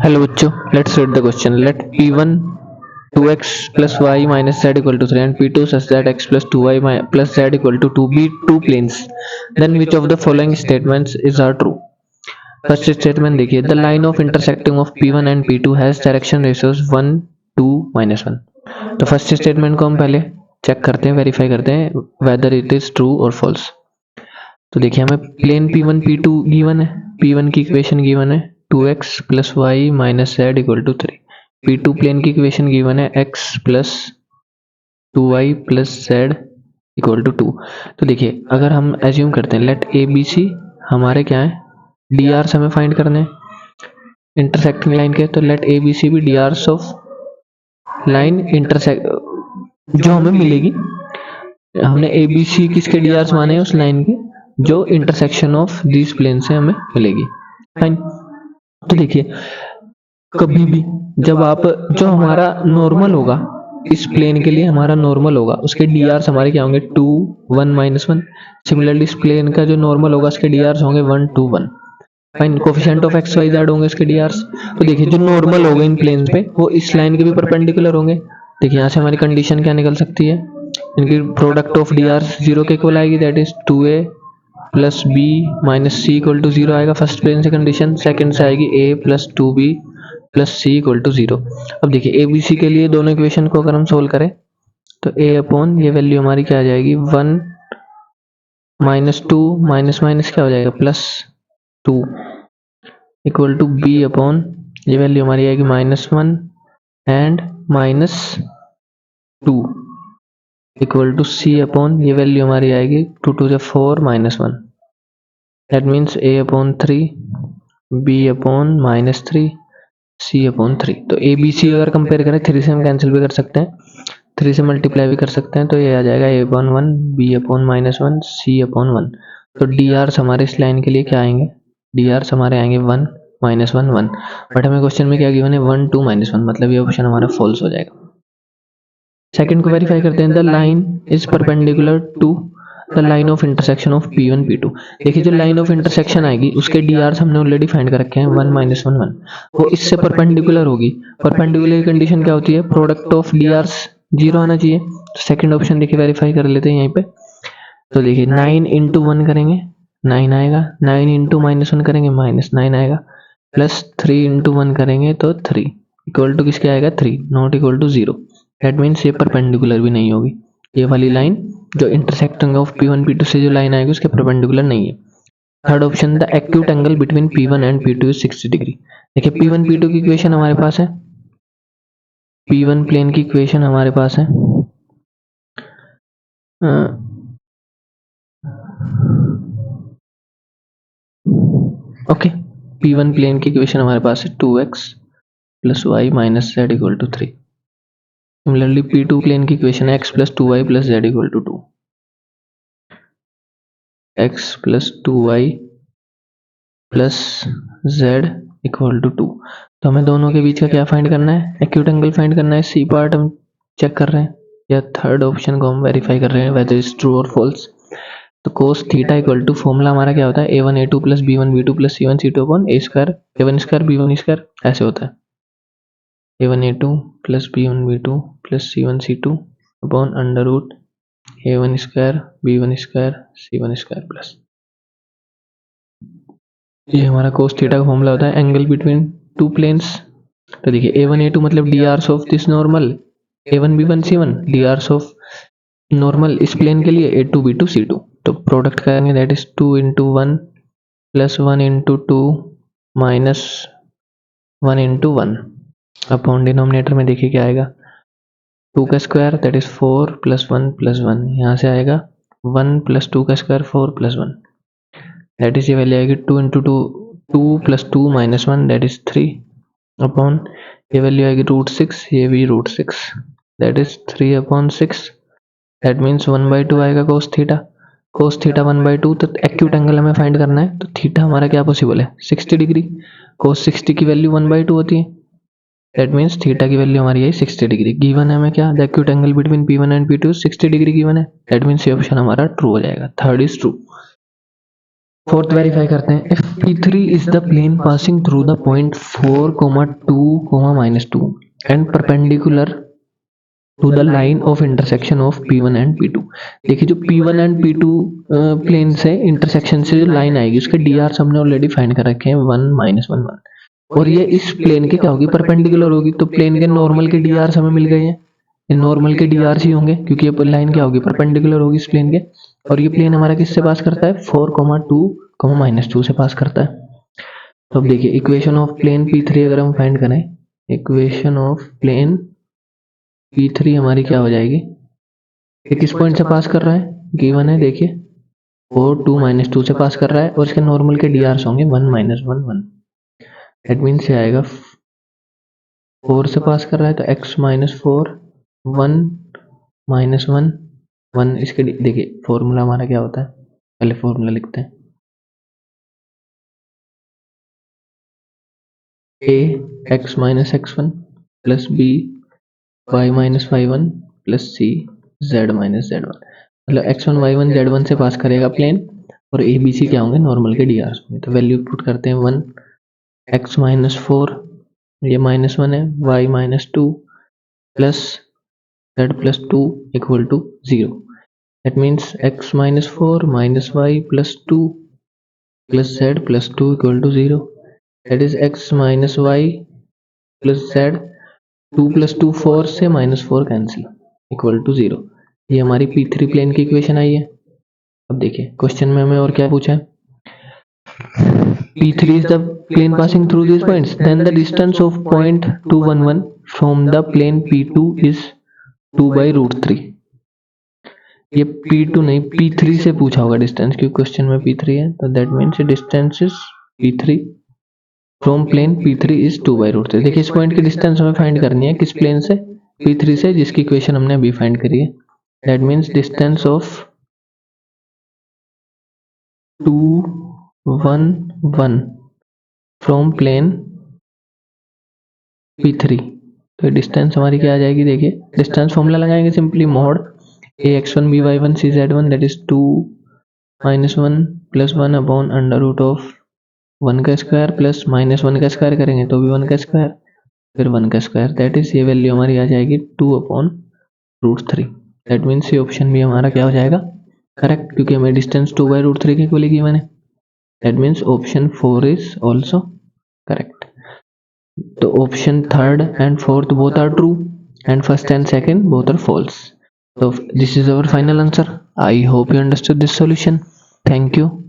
Hello बच्चों, let's read the question. Let p1 2x plus y minus z equal to 3 and p2 such that x plus 2y plus z equal to 2 be two planes. Then which of the following statements is are true? First statement देखिए, the line of intersecting of p1 and p2 has direction ratios 1 2 -1. तो first statement को हम पहले check करते हैं, verify करते हैं whether it is true और फॉल्स. तो देखिए, हमें प्लेन p1 p2 गिवन है, p1 की इक्वेशन गिवन है 2x plus y minus z equal to 3. p2 plane की इक्वेशन गिवन है x plus 2y plus z equal to 2. तो देखिए, अगर हम एज्यूम करते हैं लेट ए बी सी हमारे क्या है, डी आर्स हमें फाइंड करने हैं इंटरसेक्टिंग लाइन के. तो लेट ए बी सी भी D R's of line intersect जो हमें मिलेगी, हमने ए बी सी किसके डी आर्स माने हैं, उस लाइन के जो इंटरसेक्शन ऑफ दिस प्लेन से हमें मिलेगी. फाइन. तो देखिए, कभी भी जब आप जो हमारा नॉर्मल होगा इस प्लेन के लिए, हमारा नॉर्मल होगा उसके डी आर्स हमारे क्या होंगे 2 1 -1. सिमिलरली इस प्लेन का जो नॉर्मल होगा उसके डी आर्स होंगे 1 2 1. Fine. Coefficient of X Y Z होंगे इसके डी आर्स. तो देखिए, जो नॉर्मल होगा इन प्लेन्स पे वो इस लाइन के भी परपेंडिकुलर होंगे. देखिए, यहाँ से हमारी कंडीशन क्या निकल सकती है, इनकी प्रोडक्ट ऑफ डी आर्स 0 के इक्वल आएगी, that is 2a plus B minus C equal to 0 आएगा फर्स्ट प्लेन से कंडीशन. सेकंड से आएगी a plus 2b plus C equal to 0. अब देखिए, ए बी सी के लिए दोनों इक्वेशन को अगर हम सोल्व करें तो a अपॉन ये वैल्यू हमारी क्या आ जाएगी 1 -2 माइनस माइनस क्या हो जाएगा +2 इक्वल टू b अपॉन ये वैल्यू हमारी आएगी -1 and -2 equal to c upon ये वैल्यू हमारी आएगी 2 2 4 -1. That means a upon 3 b upon -3 c upon 3. तो ए बी सी अगर कंपेयर करें 3 से हम कैंसिल भी कर सकते हैं, 3 से मल्टीप्लाई भी कर सकते हैं. तो ये आ जाएगा a upon 1 b upon -1 c upon 1. तो डी आर्स हमारे इस लाइन के लिए क्या आएंगे, डी आर्स हमारे आएंगे 1 -1 1. बट हमें क्वेश्चन में क्या गिवन है 1 2 -1, मतलब ये ऑप्शन हमारा फॉल्स हो जाएगा. सेकंड को वेरीफाई करते हैं. The line is perpendicular to the line of intersection of p1 p2. देखिए, जो लाइन ऑफ इंटरसेक्शन आएगी उसके डी आर्स हमने ऑलरेडी फाइंड कर रखे हैं 1 -1 1. वो इससे परपेंडिकुलर होगी. परपेंडिकुलर की कंडीशन क्या होती है, प्रोडक्ट ऑफ डी आर्स 0 आना चाहिए. तो सेकंड ऑप्शन देखिए वेरीफाई कर लेते हैं यहीं पे. तो देखिए, 9 इंटू 1 करेंगे 9 आएगा, 9 इंटू -1 करेंगे -9 आएगा, प्लस 3 इंटू 1 करेंगे तो 3 इक्वल टू किसके आएगा 3, not equal to 0. That means ये परपेंडिकुलर भी नहीं होगी. ये वाली लाइन जो इंटरसेक्टिंग ऑफ p1 p2 से जो लाइन आएगी उसके परपेंडिकुलर नहीं है. Third option, the acute angle between p1 and p2 is 60 degree. देखिए, p1 p2 की इक्वेशन हमारे पास है, p1 प्लेन की इक्वेशन हमारे पास है ओके. p1 प्लेन की इक्वेशन हमारे पास है 2x plus y minus z equal to 3. Similarly p2 plane की इक्वेशन है x plus 2y plus z equal to 2. x plus 2y plus z equal to 2. तो हमें दोनों के बीच का क्या फाइंड करना है, एक्यूट एंगल फाइंड करना है. सी पार्ट हम चेक कर रहे हैं या थर्ड ऑप्शन को हम वेरीफाई कर रहे हैं वेदर इज ट्रू और फॉल्स. तो cos theta equal to formula हमारा क्या होता है, a1 a2 plus b1 b2 plus c1 c2 upon a square a1 square b1 square ऐसे होता है. a1 a2 plus b1 b2 plus c1 c2 upon under root a1 square b1 square c1 square plus. ये हमारा cos theta का formula होता है angle between two planes. तो देखिए, a1 a2 मतलब D R's of this normal a1 b1 c1, D R's of normal इस plane के लिए a2 b2 c2. तो प्रोडक्ट करेंगे that is 2 into 1 plus 1 into 2 minus 1 into 1 upon denominator में देखिए क्या आएगा 2 का square that is 4 plus 1 plus 1. यहाँ से आएगा 1 प्लस 2 का स्क्वायर 4 प्लस 1 दैट इज ये वैल्यू आएगी 2 into 2 2 plus 2 minus 1 that is 3 upon ये वैल्यू आएगी √6, ये भी √6 that is 3 upon 6. That means 1/2 आएगा कोस थीटा. Cos theta 1/2. तो एक्यूट एंगल हमें फाइंड करना है. तो थीटा हमारा क्या पॉसिबल है 60 डिग्री. कोस 60 की वैल्यू 1/2 होती है. दैट मीन्स थीटा की वैल्यू हमारी है 60 डिग्री. गिवन है हमें क्या, the acute angle between p1 and p2 60 degree given है. दैट मीन्स ये ऑप्शन हमारा ट्रू हो जाएगा. Third is true. Fourth verify करते हैं। If P3 is the plane passing through the point 4, 2, -2 and perpendicular to the line of intersection of P1 and P2। देखिए जो P1 and P2 plane से intersection से जो line आएगी उसके dr हमने ऑलरेडी फाइंड कर रखे हैं 1 -1 1, और ये इस प्लेन के क्या होगी, परपेंडिकुलर होगी। तो प्लेन के नॉर्मल के dr हमें मिल गए हैं, ये नॉर्मल के dr ही होंगे क्योंकि ये लाइन क्या होगी, परपेंडिकुलर होगी इस प्लेन के। और ये प्लेन हमारा किससे पास करता है, 4, 2, -2 से पास करता है। तो अब देखिए इक्वेशन ऑफ प्लेन P3 अगर हम फाइंड करें, इक्वेशन ऑफ प्लेन P3 हमारी क्या हो जाएगी, ये किस पॉइंट से पास कर रहा है, गिवन है देखिए 4, 2, -2 से पास कर रहा है, और इसके नॉर्मल के dr होंगे 1 -1 1। दैट मीन्स ये आएगा 4 से पास कर रहा है तो x -4 1 -1 1। इसके देखिए फॉर्मूला हमारा क्या होता है, पहले फॉर्मूला लिखते हैं, a x -x1 plus b y -y1 plus c z -z1। मतलब x1 y1 z1 से पास करेगा प्लेन, और a b c क्या होंगे, नॉर्मल के dr होंगे। तो वैल्यू पुट करते हैं 1 x -4, ये -1 है, y -2 plus z +2 equal to 0। That means x -4 y +2 plus z +2 equal to 0। That is x y plus z 2 + 2 4 से -4 कैंसिल इक्वल टू 0। ये हमारी P3 प्लेन की इक्वेशन आई है। अब देखिए क्वेश्चन में हमें और क्या पूछा है, P3 is the plane passing through these points, then the distance of point 211 from the plane P2 is 2/√3। ये P2 नहीं P3 से पूछा होगा डिस्टेंस, क्योंकि क्वेश्चन में P3 है, तो that means distance is P3 from plane P3 is 2/√3। देखिए इस पॉइंट की डिस्टेंस हमें फाइंड करनी है किस प्लेन से, P3 से, जिसकी इक्वेशन हमने अभी फाइंड करी है। That means distance of 211 from plane P3। तो डिस्टेंस हमारी क्या आ जाएगी, देखिए डिस्टेंस फॉर्मूला लगाएंगे simply, mod ax1 by1 cz1 that is 2 -1 plus 1 upon under root of 1 का स्क्वायर प्लस -1 का स्क्वायर करेंगे तो भी 1 का स्क्वायर, फिर 1 का स्क्वायर। दैट इज ये वैल्यू हमारी आ जाएगी 2/√3। दैट मीन्स ये ऑप्शन भी हमारा क्या हो जाएगा, करेक्ट, क्योंकि हमें डिस्टेंस 2/√3 की इक्वली गिवन है। That means option 4 is also correct. तो option third and fourth both are true and first and second both are false. So this is our final answer. I hope you understood this solution. Thank you.